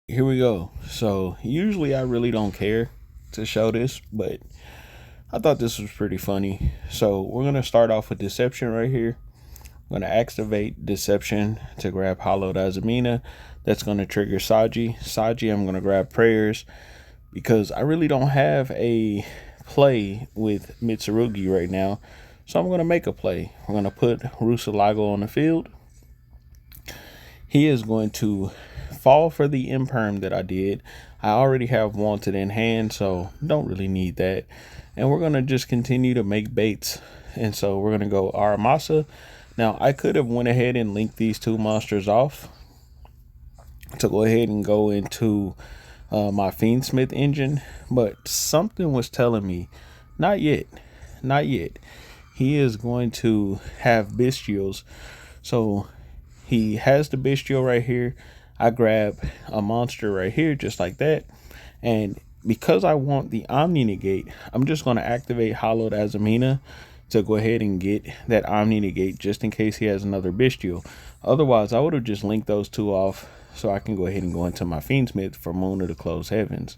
Here we go. So usually I really don't care to show this, but I thought this was pretty funny. So we're gonna start off with deception right here. I'm gonna activate deception to grab hollowed azamina. That's gonna trigger Saji. Saji, I'm gonna grab prayers because I really don't have a play with Mitsurugi right now. So I'm gonna make a play. We're gonna put Rusalago on the field. He is going to fall for the imperm that I did. I already have wanted in hand, so don't really need that. And we're going to just continue to make baits. And so we're going to go Aramasa. Now, I could have went ahead and linked these two monsters off to go ahead and go into my Fiendsmith engine, but something was telling me, not yet, not yet. He is going to have bestials. So he has the bestial right here. I grab a monster right here, just like that. And because I want the Omni Negate, I'm just going to activate Hollowed Azamina to go ahead and get that Omni Negate just in case he has another bestial. Otherwise, I would have just linked those two off so I can go ahead and go into my Fiendsmith for Moon of the Closed Heavens.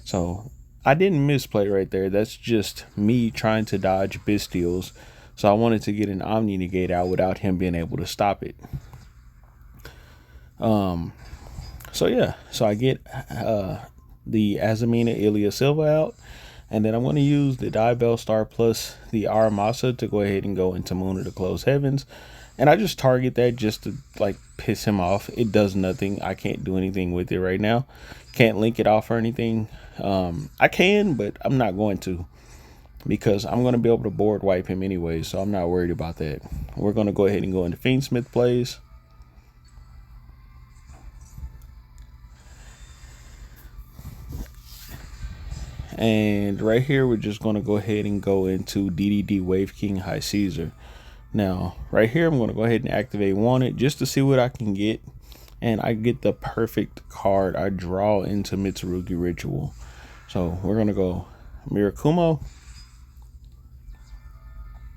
So I didn't misplay right there. That's just me trying to dodge bestials. So I wanted to get an Omni Negate out without him being able to stop it. So yeah, so I get the Azamina Ilia Silva out, and then I'm going to use the Diabell Star plus the Aramasa to go ahead and go into Moon of the Closed Heavens. And I just target that just to like piss him off. It does nothing. I can't do anything with it right now. Can't link it off or anything. I can, but I'm not going to because I'm going to be able to board wipe him anyway. So I'm not worried about that. We're going to go ahead and go into Fiendsmith plays. And right here, we're just going to go ahead and go into DDD Wave King High Caesar. Now, right here, I'm going to go ahead and activate Wanted just to see what I can get. And I get the perfect card. I draw into Mitsurugi Ritual. So we're going to go Mirakumo.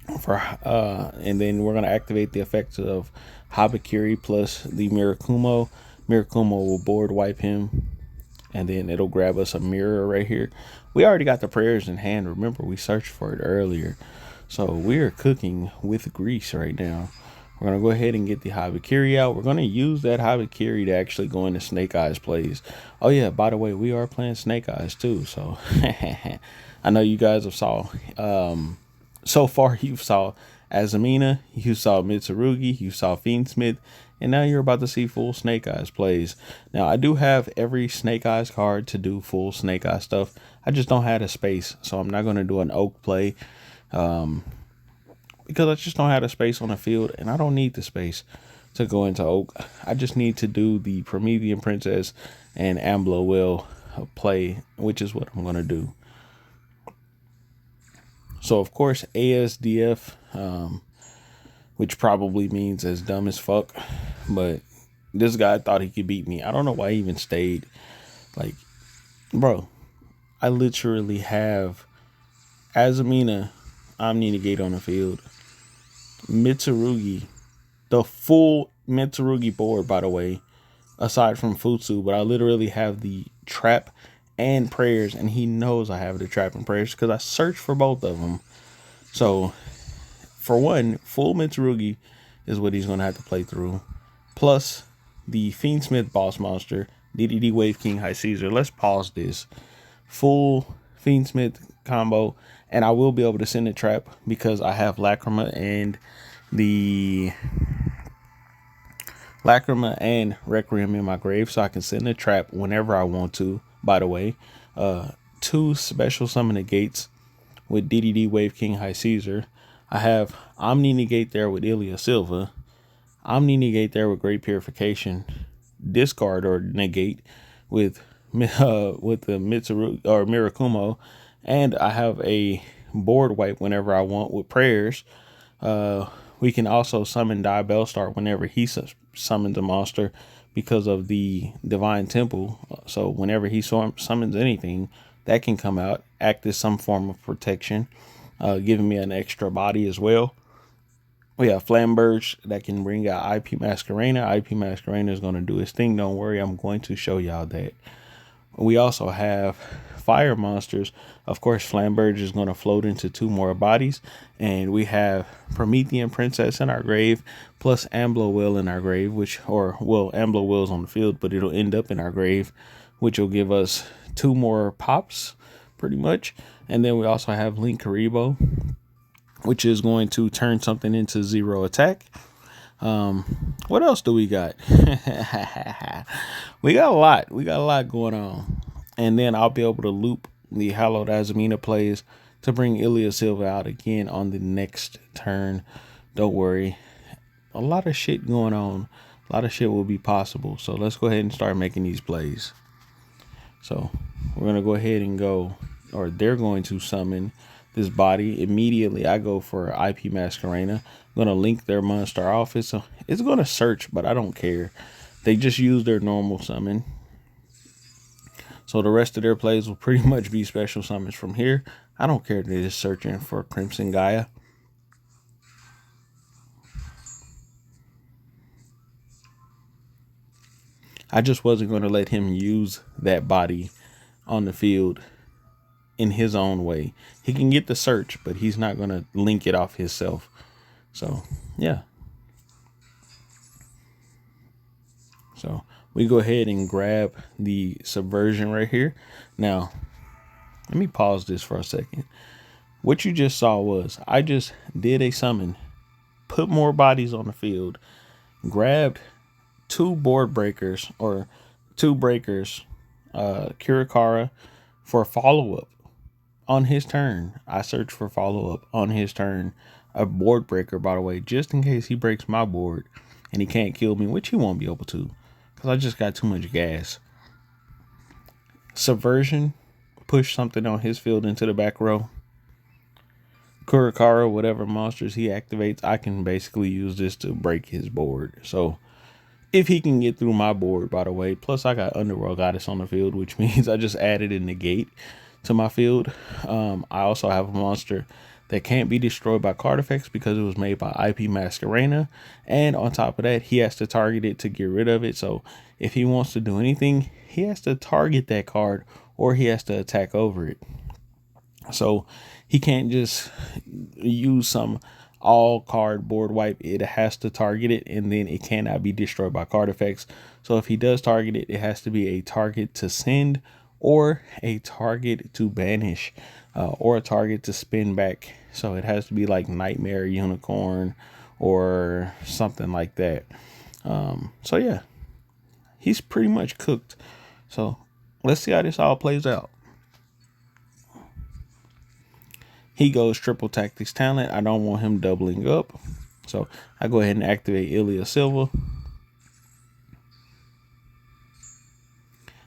And then we're going to activate the effects of Habakiri plus the Mirakumo. Mirakumo will board wipe him. And then it'll grab us a mirror right here. We already got the prayers in hand. Remember, we searched for it earlier. So we're cooking with grease right now. We're going to go ahead and get the Habakiri out. We're going to use that Habakiri to actually go into Snake Eyes plays. Oh, yeah, by the way, we are playing Snake Eyes too. So I know you guys have saw. So far, you saw Azamina, you saw Mitsurugi, you saw Fiendsmith, and now you're about to see full Snake Eyes plays. Now, I do have every Snake Eyes card to do full Snake Eyes stuff. I just don't have the space, so I'm not going to do an Oak play because I just don't have the space on the field, and I don't need the space to go into Oak. I just need to do the Promethean Princess and Ambla Will play, which is what I'm going to do. So, of course, ASDF, which probably means as dumb as fuck. But this guy thought he could beat me. I don't know why he even stayed. Like, bro, I literally have Azamina Omni Negate on the field. Mitsurugi, the full Mitsurugi board, by the way, aside from Futsu. But I literally have the trap and prayers, and he knows I have the trap and prayers because I searched for both of them. So, for one, full Mitsurugi is what he's going to have to play through. Plus, the Fiendsmith boss monster, DDD Wave King High Caesar. Let's pause this. Full Fiendsmith combo, and I will be able to send a trap because I have Lacrima and the Lacrima and Requiem in my grave, so I can send a trap whenever I want to. By the way, 2 special summon negates with DDD Wave King High Caesar. I have Omni Negate there with Ilia Silva, Omni Negate there with Great Purification, discard or negate with the Mitsuru or Mirakumo, and I have a board wipe whenever I want with prayers. We can also summon Diabell Star whenever he summons a monster because of the Divine Temple. So whenever he summons anything, that can come out, act as some form of protection, giving me an extra body as well. We have Flamberge that can bring out IP Masquerena. IP Masquerena is going to do its thing. Don't worry, I'm going to show y'all that. We also have fire monsters. Of course, Flamberge is going to float into 2 more bodies. And we have Promethean Princess in our grave, plus Amblo Will in our grave, Amblo Will's on the field, but it'll end up in our grave, which will give us 2 more pops, pretty much. And then we also have Link Karibo, which is going to turn something into 0 attack. What else do we got? We got a lot. We got a lot going on. And then I'll be able to loop the Hallowed Azamina plays to bring Ilya Silva out again on the next turn. Don't worry. A lot of shit going on. A lot of shit will be possible. So let's go ahead and start making these plays. So we're going to go ahead and they're going to summon this body. Immediately I go for IP Masquerena. I'm going to link their monster off. It's going to search, but I don't care. They just use their normal summon. So the rest of their plays will pretty much be special summons from here. I don't care. They're just searching for Crimson Gaia. I just wasn't going to let him use that body on the field in his own way. He can get the search, but he's not going to link it off himself. So, yeah. So we go ahead and grab the subversion right here. Now, let me pause this for a second. What you just saw was I just did a summon, put more bodies on the field, grabbed 2 board breakers or 2 breakers, Kirakara, for follow-up on his turn. I searched for follow-up on his turn. A board breaker, by the way, just in case he breaks my board and he can't kill me, which he won't be able to because I just got too much gas. Subversion, push something on his field into the back row. Kurakara, whatever monsters he activates, I can basically use this to break his board. So if he can get through my board, by the way, plus I got Underworld Goddess on the field, which means I just added a negate to my field. I also have a monster that can't be destroyed by card effects because it was made by IP Masquerena. And on top of that, he has to target it to get rid of it. So if he wants to do anything, he has to target that card or he has to attack over it. So he can't just use some all card board wipe. It has to target it, and then it cannot be destroyed by card effects. So if he does target it, it has to be a target to send or a target to banish, or a target to spin back. So it has to be like Nightmare Unicorn or something like that. So yeah, he's pretty much cooked. So let's see how this all plays out. He goes triple tactics talent. I don't want him doubling up. So I go ahead and activate Ilya Silva.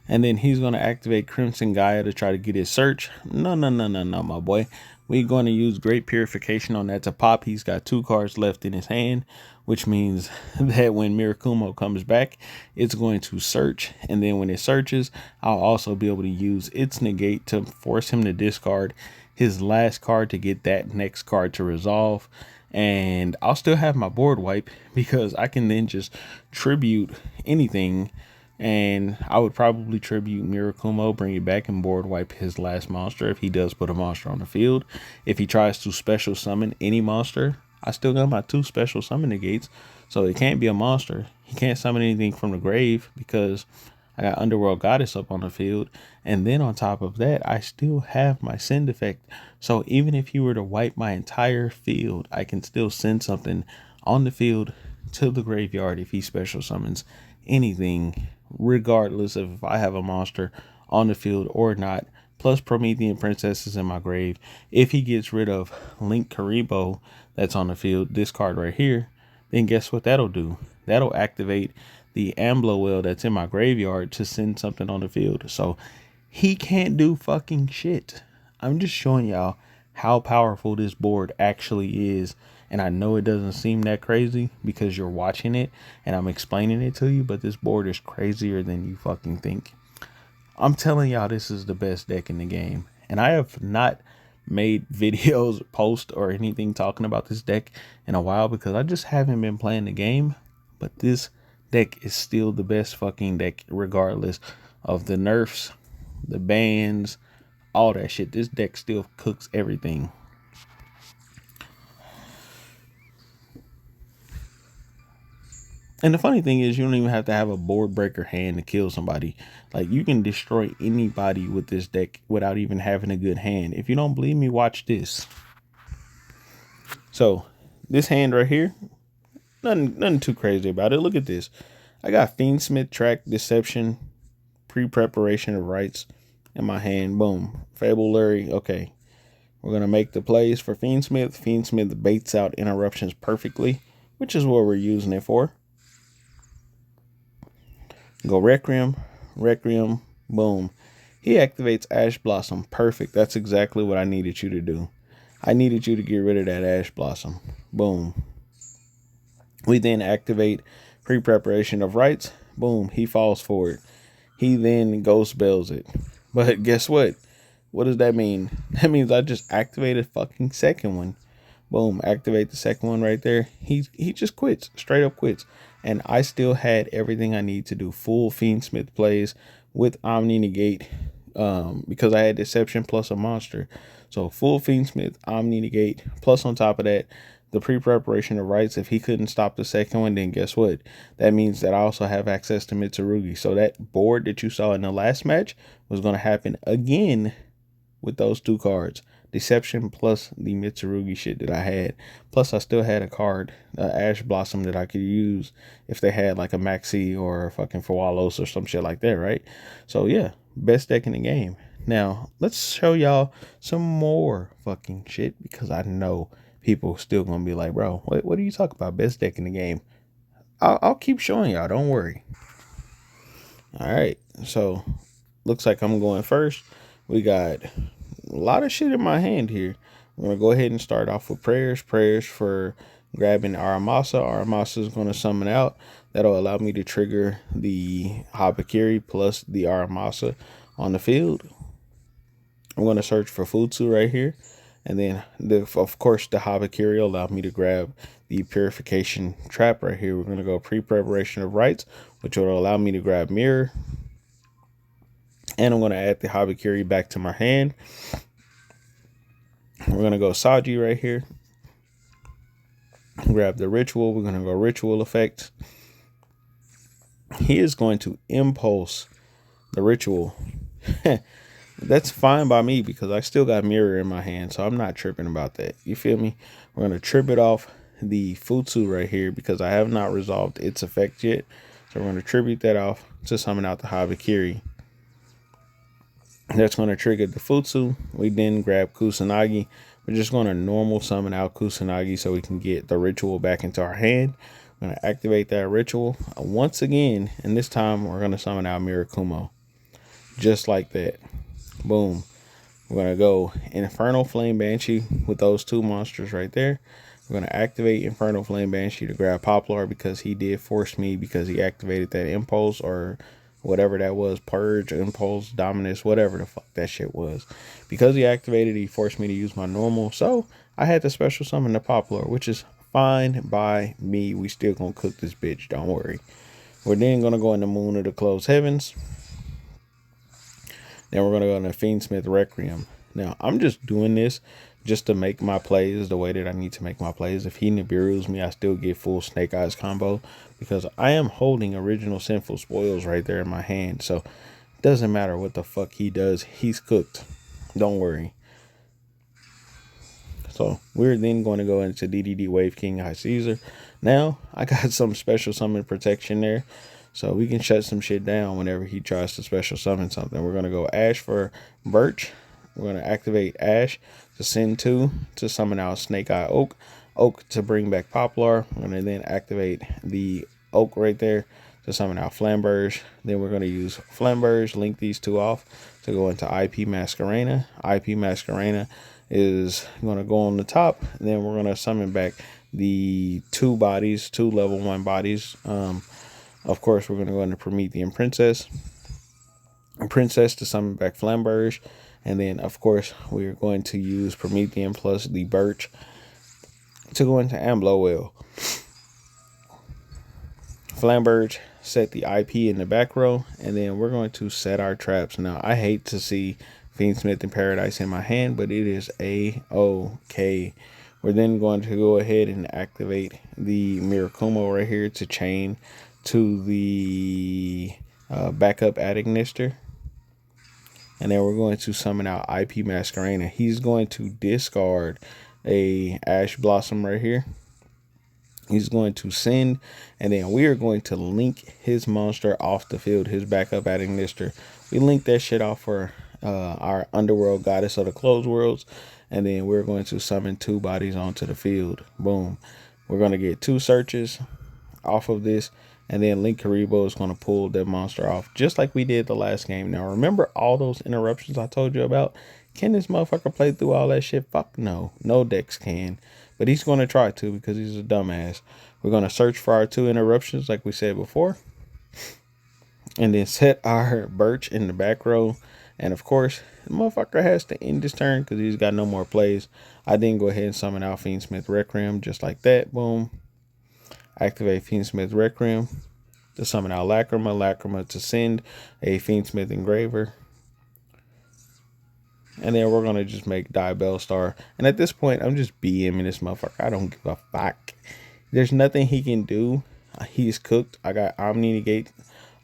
And then he's going to activate Crimson Gaia to try to get his search. No, my boy. We're going to use Great Purification on that to pop. He's got 2 cards left in his hand, which means that when Mirakumo comes back, it's going to search. And then when it searches, I'll also be able to use its negate to force him to discard his last card to get that next card to resolve. And I'll still have my board wipe because I can then just tribute anything. And I would probably tribute Mirakumo, bring it back, and board wipe his last monster if he does put a monster on the field. If he tries to special summon any monster, I still got my 2 special summon negates. So it can't be a monster. He can't summon anything from the grave because I got Underworld Goddess up on the field. And then on top of that, I still have my send effect. So even if he were to wipe my entire field, I can still send something on the field to the graveyard if he special summons anything, regardless of if I have a monster on the field or not. Plus Promethean Princess is in my grave. If he gets rid of Link Karibo that's on the field, this card right here, then guess what that'll do? That'll activate the Amblo Will that's in my graveyard to send something on the field. So he can't do fucking shit. I'm just showing y'all how powerful this board actually is. And I know it doesn't seem that crazy because you're watching it and I'm explaining it to you, but this board is crazier than you fucking think. I'm telling y'all this is the best deck in the game. And I have not made videos, post, or anything talking about this deck in a while because I just haven't been playing the game. But this deck is still the best fucking deck, regardless of the nerfs, the bans, all that shit. This deck still cooks everything. And the funny thing is, you don't even have to have a board breaker hand to kill somebody. Like, you can destroy anybody with this deck without even having a good hand. If you don't believe me, watch this. So, this hand right here, nothing too crazy about it. Look at this. I got Fiendsmith, Track, Deception, Pre-Preparation of Rights in my hand. Boom. Fabulary. Okay. We're going to make the plays for Fiendsmith. Fiendsmith baits out interruptions perfectly, which is what we're using it for. Go Requiem, boom. He activates Ash Blossom. Perfect. That's exactly what I needed you to do. I needed you to get rid of that Ash Blossom. Boom. We then activate Pre-Preparation of Rights. Boom. He falls for it. He then Ghost Bells it. But guess what? What does that mean? That means I just activated fucking second one. Boom. Activate the second one right there. He just quits. Straight up quits. And I still had everything I need to do full Fiendsmith plays with Omni Negate because I had Deception plus a monster. So full Fiendsmith, Omni Negate, plus on top of that, the pre-preparation of rights. If he couldn't stop the second one, then guess what? That means that I also have access to Mitsurugi. So that board that you saw in the last match was going to happen again with those two cards. Deception plus the Mitsurugi shit that I had. Plus I still had a card, Ash Blossom, that I could use if they had like a Maxi or a fucking Fawalos or some shit like that, right? So yeah, best deck in the game. Now let's show y'all some more fucking shit because I know people still gonna be like, bro, what are you talking about? Best deck in the game. I'll keep showing y'all, don't worry. All right, so looks like I'm going first. We got a lot of shit in my hand here. I'm going to go ahead and start off with prayers. Prayers for grabbing Aramasa. Aramasa is going to summon out. That'll allow me to trigger the Habakiri plus the Aramasa on the field. I'm going to search for Futsu right here. And then, of course, the Habakiri will allow me to grab the Purification Trap right here. We're going to go Pre-Preparation of Rights, which will allow me to grab Mirror. And I'm going to add the Habakiri back to my hand. We're going to go Saji right here. Grab the Ritual. We're going to go Ritual Effect. He is going to Impulse the Ritual. That's fine by me because I still got Mirror in my hand. So I'm not tripping about that. You feel me? We're going to trip it off the Futsu right here because I have not resolved its effect yet. So we're going to tribute that off to summon out the Habakiri. That's going to trigger the Futsu. We then grab Kusanagi. We're just going to normal summon out Kusanagi so we can get the Ritual back into our hand. We're going to activate that Ritual once again. And this time we're going to summon out Mirakumo. Just like that. Boom. We're going to go Infernal Flame Banshee with those two monsters right there. We're going to activate Infernal Flame Banshee to grab Poplar because he did force me because he activated that Impulse or whatever that was, Purge, Impulse, Dominus, whatever the fuck that shit was. Because he activated, he forced me to use my normal. So I had to special summon the Poplar, which is fine by me. We still gonna cook this bitch, don't worry. We're then gonna go in the Moon of the Closed Heavens. Then we're gonna go into Fiendsmith Requiem. Now I'm just doing this just to make my plays the way that I need to make my plays. If he Nibiru's me, I still get full Snake Eyes combo because I am holding original Sinful Spoils right there in my hand. So it doesn't matter what the fuck he does. He's cooked. Don't worry. So we're then going to go into DDD Wave King High Caesar. Now I got some special summon protection there. So we can shut some shit down whenever he tries to special summon something. We're going to go Ash for Birch. We're going to activate Ash to send 2 to summon out Snake Eye Oak. Oak to bring back Poplar. We're going to then activate the Oak right there to summon out Flamberge. Then we're going to use Flamberge, link these two off to go into IP Masquerena. IP Masquerena is going to go on the top. And then we're going to summon back the 2 bodies, 2 level 1 bodies. Of course, we're going to go into Promethean Princess. Princess to summon back Flamberge. And then, of course, we're going to use Promethean plus the Birch to go into Amblowell. Flamberge set the IP in the back row, and then we're going to set our traps. Now, I hate to see Fiendsmith in Paradise in my hand, but it is A-OK. We're then going to go ahead and activate the Mirakumo right here to chain to the backup Adagnister. And then we're going to summon out IP Masquerena. He's going to discard a Ash Blossom right here. He's going to send, and then we are going to link his monster off the field, his backup Adagnister. We link that shit off for our Underworld Goddess of the Closed Worlds, and then we're going to summon 2 bodies onto the field. Boom. We're going to get 2 searches off of this, and then Link Karibo is going to pull that monster off, just like we did the last game. Now, remember all those interruptions I told you about? Can this motherfucker play through all that shit? Fuck no. No decks can. But he's going to try to because he's a dumbass. We're going to search for our 2 interruptions like we said before. And then set our Birch in the back row. And of course, the motherfucker has to end his turn because he's got no more plays. I then go ahead and summon out Fiendsmith Requiem just like that. Boom. Activate Fiendsmith Requiem to summon out Lacrima. Lacrima to send a Fiendsmith Engraver. And then we're going to just make Bellstar. And at this point, I'm just BMing this motherfucker. I don't give a fuck. There's nothing he can do. He's cooked. I got Omni Negate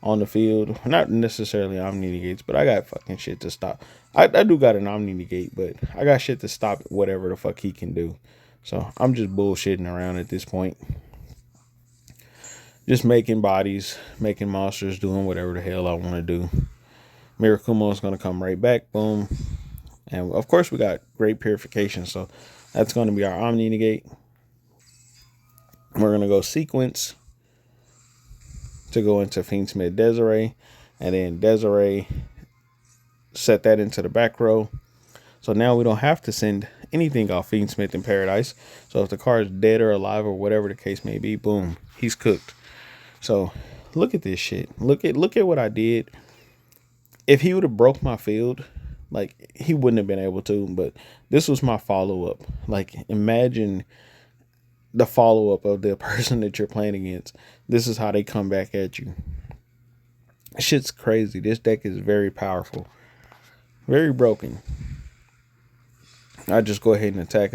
on the field. Not necessarily Omni Negates, but I got fucking shit to stop. I do got an Omni Negate, but I got shit to stop whatever the fuck he can do. So I'm just bullshitting around at this point. Just making bodies, making monsters, doing whatever the hell I want to do. Mirakumo is going to come right back. Boom. And of course, we got Great Purification. So that's going to be our Omni Negate. We're going to go sequence to go into Fiendsmith Desiree. And then Desiree, set that into the back row. So now we don't have to send anything off Fiendsmith in Paradise. So if the card is dead or alive or whatever the case may be, boom, he's cooked. So look at this shit. Look at what I did. If he would have broke my field, like, he wouldn't have been able to, but this was my follow-up. Like, imagine the follow-up of the person that you're playing against. This is how they come back at you. Shit's crazy. This deck is very powerful. Very broken. I just go ahead and attack,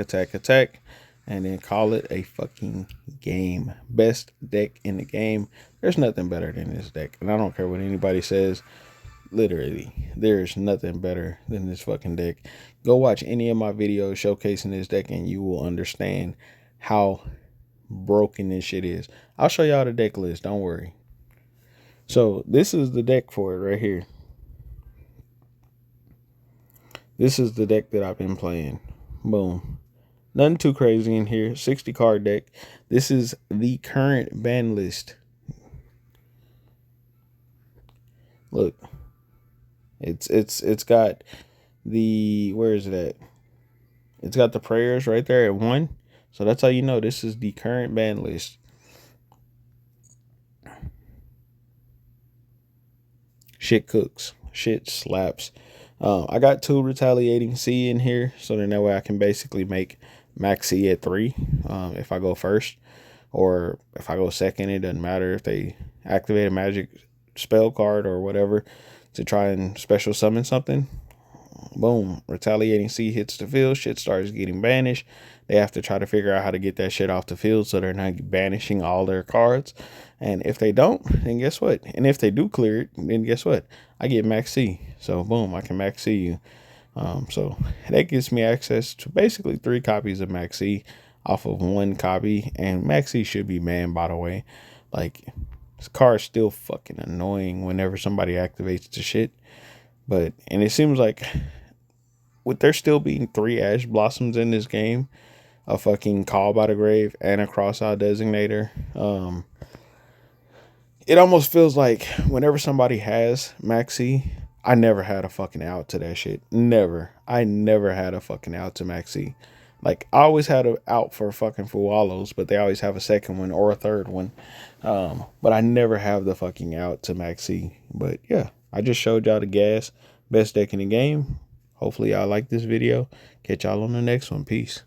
and then call it a fucking game. Best deck in the game. There's nothing better than this deck. And I don't care what anybody says. Literally, there's nothing better than this fucking deck. Go watch any of my videos showcasing this deck and you will understand how broken this shit is. I'll show y'all the deck list, don't worry. So this is the deck for it right here. This is the deck that I've been playing. Boom. Nothing too crazy in here. 60 card deck. This is the current ban list. Look. It's got the, where is it at? It's got the prayers right there at 1. So that's how you know this is the current ban list. Shit cooks. Shit slaps. I got 2 Retaliating C in here, so then that way I can basically make max C at 3 if I go first, or if I go second. It doesn't matter if they activate a magic spell card or whatever to try and special summon something. Boom, Retaliating C hits the field, shit starts getting banished. They have to try to figure out how to get that shit off the field so they're not banishing all their cards. And if they don't, then guess what? And if they do clear it, then guess what? I get max C. So boom, I can max C you. So that gives me access to basically 3 copies of max C off of 1 copy. And max C should be banned, by the way. Like, this card's still fucking annoying whenever somebody activates the shit. But, and it seems like with there still being 3 Ash Blossoms in this game, a fucking Call by the Grave, and a Crossout Designator, it almost feels like whenever somebody has Maxi, I never had a fucking out to that shit. Never. I never had a fucking out to Maxi. Like, I always had an out for fucking Fuwalos, but they always have a second one or a third one. But I never have the fucking out to Maxi. But yeah, I just showed y'all the gas. Best deck in the game. Hopefully y'all like this video. Catch y'all on the next one. Peace.